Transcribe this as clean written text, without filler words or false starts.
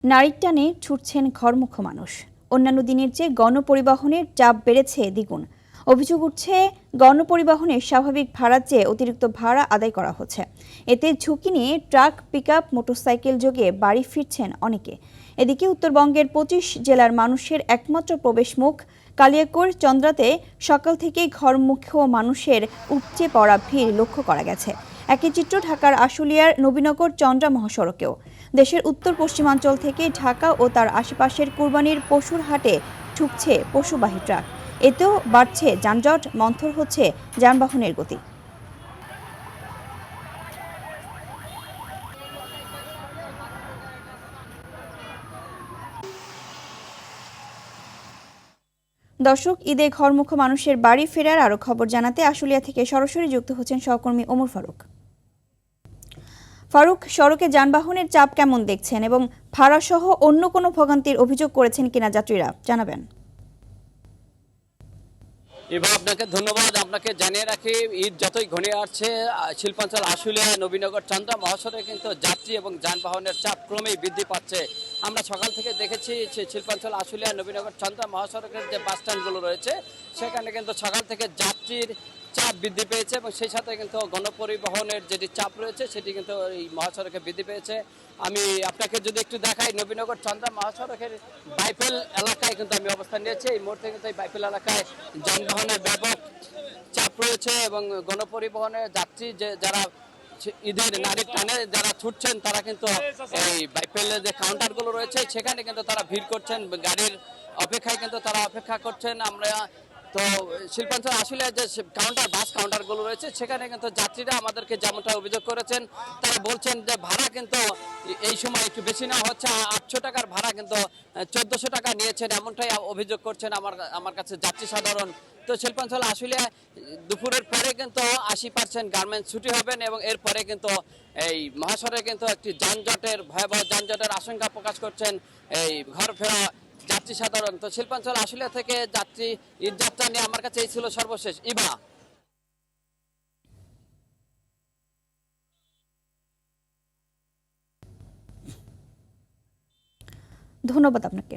নারীর টানে ছুটছেন ঘরমুখো মানুষ। অন্যান্য দিনের চেয়ে গণপরিবহনের চাপ বেড়েছে দ্বিগুণ। অভিযোগ উঠছে, গণপরিবহনের স্বাভাবিক ভাড়ার চেয়ে অতিরিক্ত ভাড়া আদায় করা হচ্ছে। এতে ঝুঁকি নিয়ে ট্রাক, পিকআপ, মোটরসাইকেল যোগে বাড়ি ফিরছেন অনেকে। এদিকে উত্তরবঙ্গের ২৫ জেলার মানুষের একমাত্র প্রবেশমুখ কালিয়াকৈর চন্দ্রাতে সকাল থেকেই ঘরমুখো মানুষের উপচে পড়া ভিড় লক্ষ্য করা গেছে। একই চিত্র ঢাকার আশুলিয়ার নবীনগর চন্দ্রা মহাসড়কেও। দেশের উত্তর পশ্চিমাঞ্চল থেকে ঢাকা ও তার আশেপাশের কুরবানির পশুর হাটে ঢুকছে পশুবাহী ট্রাক। এতেও বাড়ছে যানজট, মন্থর হচ্ছে যানবাহনের গতি। দর্শক, ঈদে ঘরমুখো মানুষের বাড়ি ফেরার আরও খবর জানাতে আশুলিয়া থেকে সরাসরি যুক্ত হচ্ছেন সহকর্মী ওমর ফারুক। ফারুক, সড়কে যানবাহনের চাপ কেমন দেখছেন এবং ভাড়াসহ অন্য কোনো ভোগান্তির অভিযোগ করেছেন কিনা যাত্রীরা, জানাবেন। এবার আপনাকে ধন্যবাদ। আপনাকে জানিয়ে রাখি, ঈদ যতই ঘনিয়ে আসছে, শিল্পাঞ্চল আশুলিয়া নবীনগর চন্দ্রা মহাসড়কে কিন্তু যাত্রী এবং যানবাহনের চাপ ক্রমেই বৃদ্ধি পাচ্ছে। আমরা সকাল থেকে দেখেছি শিল্পাঞ্চল আশুলিয়া নবীনগর চন্দ্রা মহাসড়কের যে বাস স্ট্যান্ডগুলো রয়েছে সেখানে কিন্তু সকাল থেকে যাত্রীর চাপ বৃদ্ধি পেয়েছে এবং সেই সাথে কিন্তু গণপরিবহনের যেটি চাপ রয়েছে সেটি কিন্তু এই মহাসড়কে বৃদ্ধি পেয়েছে। আমি আপনাকে যদি একটু দেখাই, নবীনগর চন্দ্রা মহাসড়কের বাইপেল এলাকায় কিন্তু আমি অবস্থান নিয়েছি। এই মুহূর্তে কিন্তু এই বাইপেল এলাকায় যানবাহনের ব্যাপক চাপ রয়েছে এবং গণপরিবহনের যাত্রী যারা ঈদের নারীর টানে যারা ছুটছেন তারা কিন্তু এই বাইপেলের যে কাউন্টারগুলো রয়েছে সেখানে কিন্তু তারা ভিড় করছেন, গাড়ির অপেক্ষায় কিন্তু তারা অপেক্ষা করছেন। আমরা তো শিল্পাঞ্চল আসলে যে বাস কাউন্টারগুলো রয়েছে সেখানে কিন্তু যাত্রীরা আমাদেরকে যেমনটা অভিযোগ করেছেন, তারা বলছেন যে ভাড়া কিন্তু এই সময় একটু বেশি নেওয়া হচ্ছে। ৮০০ টাকার ভাড়া কিন্তু ১৪০০ টাকা নিয়েছেন, এমনটাই অভিযোগ করছেন আমার কাছে যাত্রী সাধারণ। তো শিল্পাঞ্চল আসলে দুপুরের পরে কিন্তু ৮০% গার্মেন্টস ছুটি হবেন এবং এরপরে কিন্তু এই মহাসড়কে কিন্তু একটি ভয়াবহ যানজটের আশঙ্কা প্রকাশ করছেন এই ঘর ফেরা যাত্রী সাধারণ। তো শিল্পাঞ্চল আশুলিয়া থেকে যাত্রী ঈদ যাত্রা নিয়ে আমার কাছে এই ছিল সর্বশেষ। ইভা, ধন্যবাদ আপনাকে।